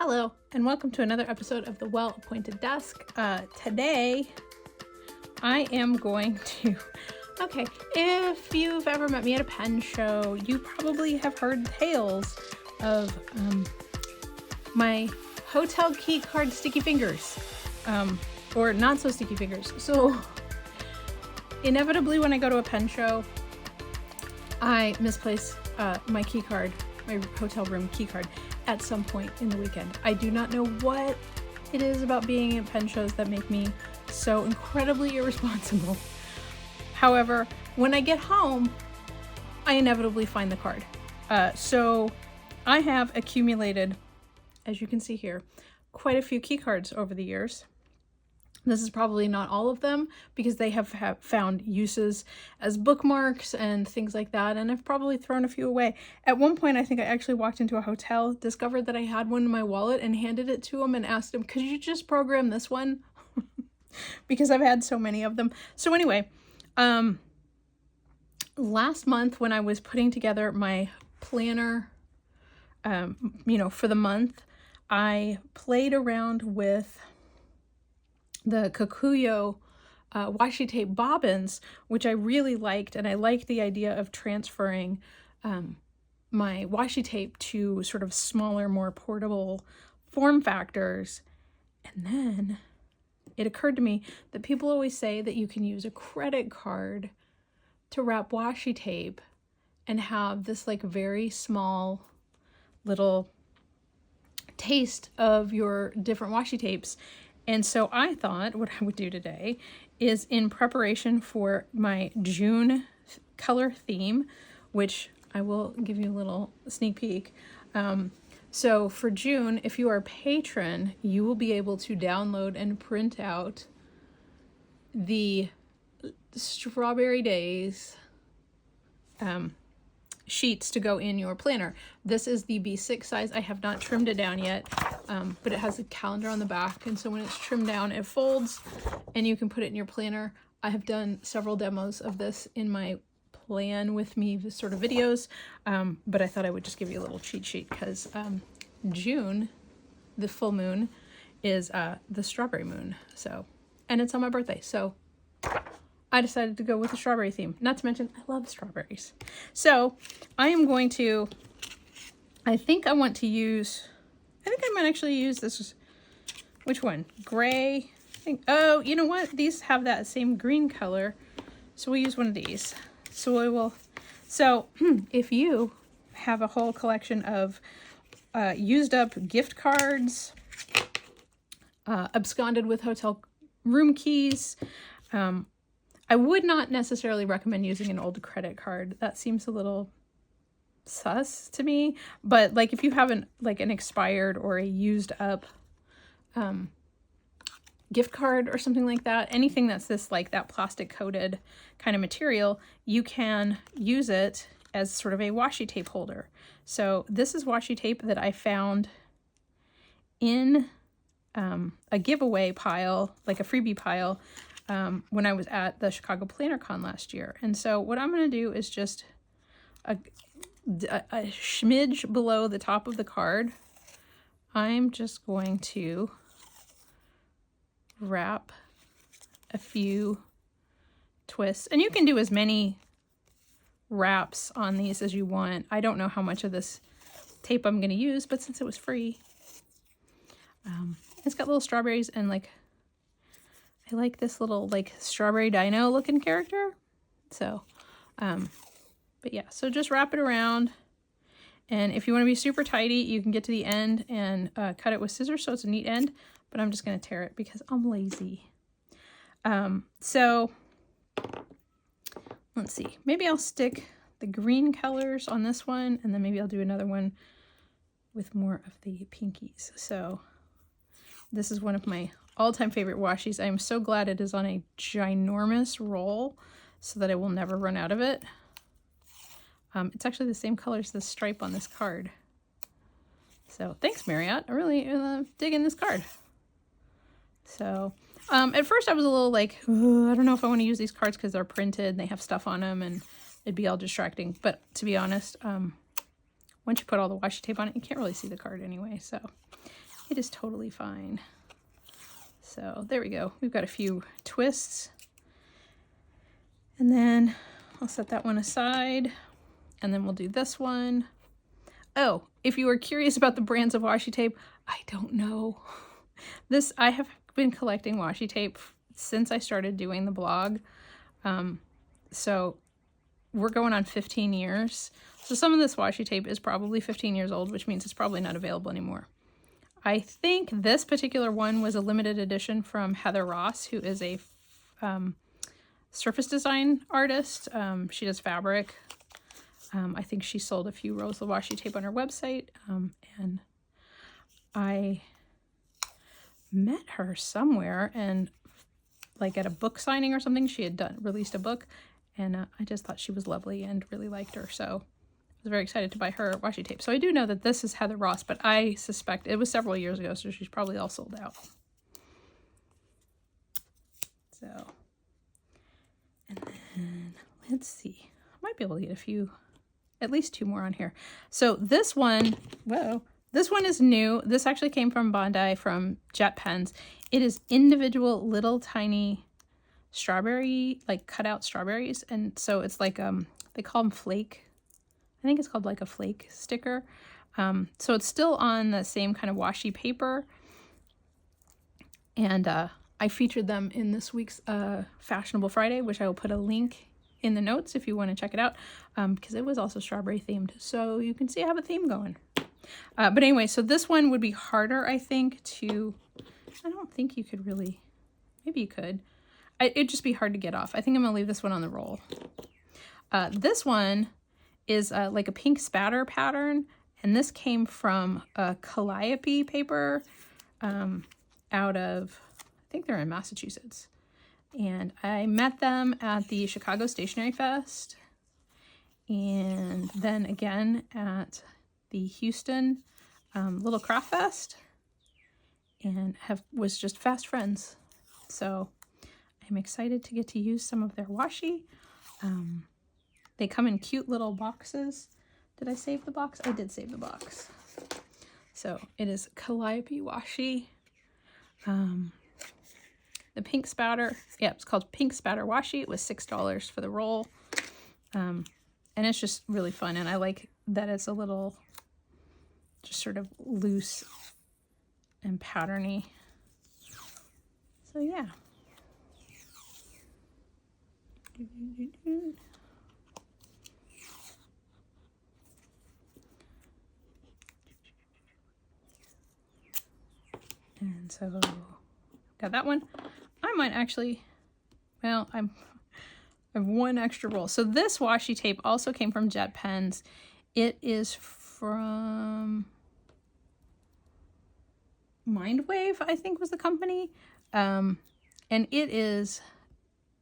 Hello, and welcome to another episode of The Well-Appointed Desk. Today, I am going to... Okay, if you've ever met me at a pen show, you probably have heard tales of my hotel key card sticky fingers, or not so sticky fingers. So, inevitably, when I go to a pen show, I misplace my key card, my hotel room key card, at some point in the weekend. I do not know what it is about being at pen shows that make me so incredibly irresponsible. However, when I get home, I inevitably find the card. So I have accumulated, as you can see here, quite a few key cards over the years. This is probably not all of them because they have found uses as bookmarks and things like that, and I've probably thrown a few away. At one point, I think I actually walked into a hotel, discovered that I had one in my wallet, and handed it to him and asked him, could you just program this one? Because I've had so many of them. So anyway, last month when I was putting together my planner, for the month, I played around with the Kikuyo washi tape bobbins, which I really liked, and I liked the idea of transferring my washi tape to sort of smaller, more portable form factors. And then it occurred to me that people always say that you can use a credit card to wrap washi tape and have this like very small little taste of your different washi tapes. And so I thought what I would do today is, in preparation for my June color theme, which I will give you a little sneak peek. So for June, if you are a patron, you will be able to download and print out the Strawberry Days sheets to go in your planner. This is the B6 size. I have not trimmed it down yet, but it has a calendar on the back, and so when it's trimmed down, it folds and you can put it in your planner. I have done several demos of this in my plan with me sort of videos, but I thought I would just give you a little cheat sheet because June, the full moon, is the strawberry moon, so, and it's on my birthday, so I decided to go with the strawberry theme. Not to mention, I love strawberries. So I am going to, I think I might actually use this. Which one? Gray. Oh, you know what? These have that same green color. So we'll use one of these. So if you have a whole collection of used up gift cards, absconded with hotel room keys, I would not necessarily recommend using an old credit card. That seems a little sus to me. But like if you have an expired or a used up gift card or something like that, anything that's this like that plastic coated kind of material, you can use it as sort of a washi tape holder. So this is washi tape that I found in a giveaway pile, like a freebie pile, when I was at the Chicago Planner Con last year. And so what I'm going to do is just a smidge below the top of the card, I'm just going to wrap a few twists. And you can do as many wraps on these as you want. I don't know how much of this tape I'm going to use, but since it was free, it's got little strawberries and like, I like this little like strawberry dino looking character. So, but yeah, so just wrap it around. And if you want to be super tidy, you can get to the end and cut it with scissors so it's a neat end. But I'm just going to tear it because I'm lazy. So let's see. Maybe I'll stick the green colors on this one, and then maybe I'll do another one with more of the pinkies. So this is one of my all-time favorite washi's. I am so glad it is on a ginormous roll so that I will never run out of it. It's actually the same color as the stripe on this card. So thanks, Marriott. I really digging this card. So at first I was a little like, I don't know if I want to use these cards because they're printed and they have stuff on them and it'd be all distracting. But to be honest, once you put all the washi tape on it, you can't really see the card anyway. So It is totally fine. So there we go. We've got a few twists. And then I'll set that one aside. And then we'll do this one. Oh, if you were curious about the brands of washi tape, I don't know. I have been collecting washi tape since I started doing the blog. So we're going on 15 years. So some of this washi tape is probably 15 years old, which means it's probably not available anymore. I think this particular one was a limited edition from Heather Ross, who is a surface design artist. She does fabric. I think she sold a few rolls of washi tape on her website. And I met her somewhere, and like at a book signing or something, she had released a book, and I just thought she was lovely and really liked her. So I was very excited to buy her washi tape. So I do know that this is Heather Ross, but I suspect it was several years ago, so she's probably all sold out. So, and then let's see. I might be able to get at least 2 more on here. So this one, this one is new. This actually came from Bondi from Jet Pens. It is individual little tiny strawberry, like cut out strawberries. And so it's like, they call them flake. I think it's called like a flake sticker. So it's still on the same kind of washi paper. And I featured them in this week's Fashionable Friday, which I will put a link in the notes if you want to check it out, because it was also strawberry themed. So you can see I have a theme going. But anyway, so this one would be harder, I think, I don't think you could really, maybe you could. It'd just be hard to get off. I think I'm going to leave this one on the roll. This one is like a pink spatter pattern, and this came from a Calliope paper out of, I think they're in Massachusetts. And I met them at the Chicago Stationery Fest, and then again at the Houston Little Craft Fest, and was just fast friends. So I'm excited to get to use some of their washi. They come in cute little boxes. Did I save the box? I did save the box. So it is Calliope washi. The pink spatter, yeah, it's called Pink Spatter Washi. It was $6 for the roll. And it's just really fun. And I like that it's a little just sort of loose and patterny. So yeah. And so got that one. I might actually, well, I have one extra roll. So this washi tape also came from Jet Pens. It is from Mindwave, I think was the company. And it is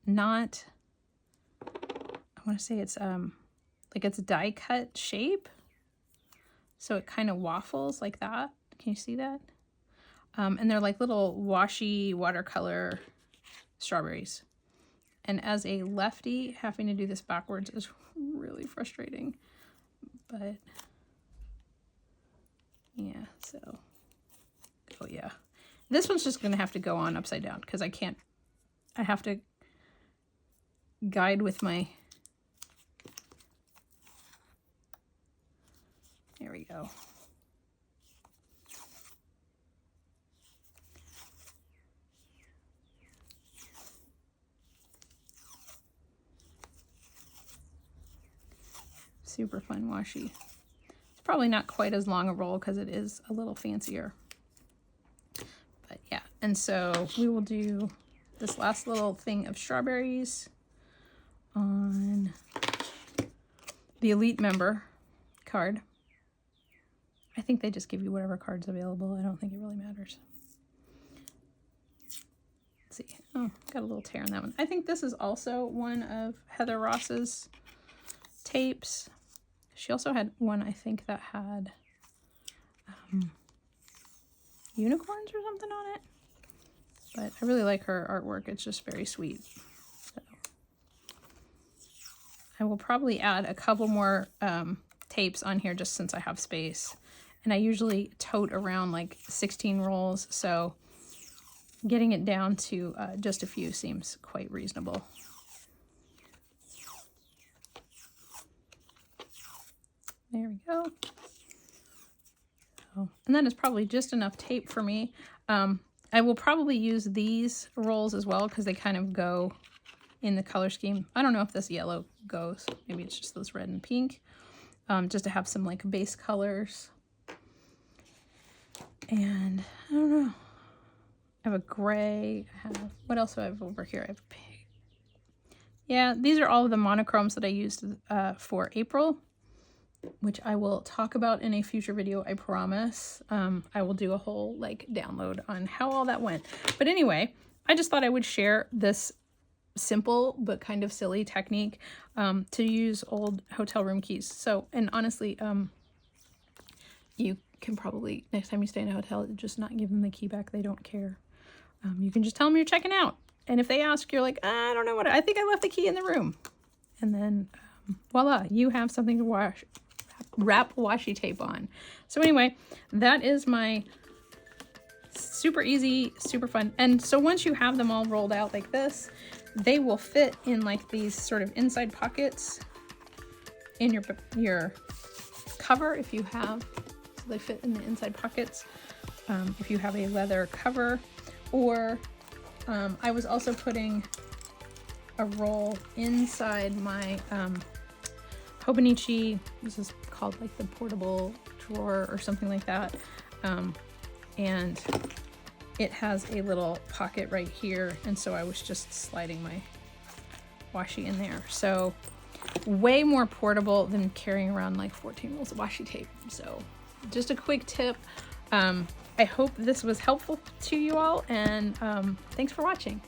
not, I want to say it's like it's die cut shape. So it kind of waffles like that. Can you see that? And they're like little washi watercolor strawberries. And as a lefty, having to do this backwards is really frustrating. But yeah, so, oh yeah. This one's just gonna have to go on upside down because I have to guide with my, there we go. Super fun washi. It's probably not quite as long a roll because it is a little fancier. But yeah, and so we will do this last little thing of strawberries on the Elite member card. I think they just give you whatever card's available. I don't think it really matters. Let's see. Oh, got a little tear on that one. I think this is also one of Heather Ross's tapes. She also had one, I think, that had unicorns or something on it. But I really like her artwork. It's just very sweet. So I will probably add a couple more tapes on here just since I have space. and I usually tote around like 16 rolls, so getting it down to just a few seems quite reasonable. There we go. So, and that is probably just enough tape for me. I will probably use these rolls as well because they kind of go in the color scheme. I don't know if this yellow goes. Maybe it's just those red and pink. Just to have some like base colors. And I don't know. I have a gray. I have, what else do I have over here? I have a pink. Yeah, these are all of the monochromes that I used for April, which I will talk about in a future video, I promise. I will do a whole like download on how all that went. But anyway, I just thought I would share this simple but kind of silly technique to use old hotel room keys. So, and honestly, you can probably, next time you stay in a hotel, just not give them the key back. They don't care. You can just tell them you're checking out. And if they ask, you're like, I don't know what, I think I left the key in the room. And then voila, you have something to wrap washi tape on. So anyway, that is my super easy, super fun. And so once you have them all rolled out like this, they will fit in like these sort of inside pockets in your cover if you have, so they fit in the inside pockets if you have a leather cover. Or I was also putting a roll inside my Hobonichi. This is called like the portable drawer or something like that. And it has a little pocket right here. And so I was just sliding my washi in there. So way more portable than carrying around like 14 rolls of washi tape. So just a quick tip. I hope this was helpful to you all, and thanks for watching.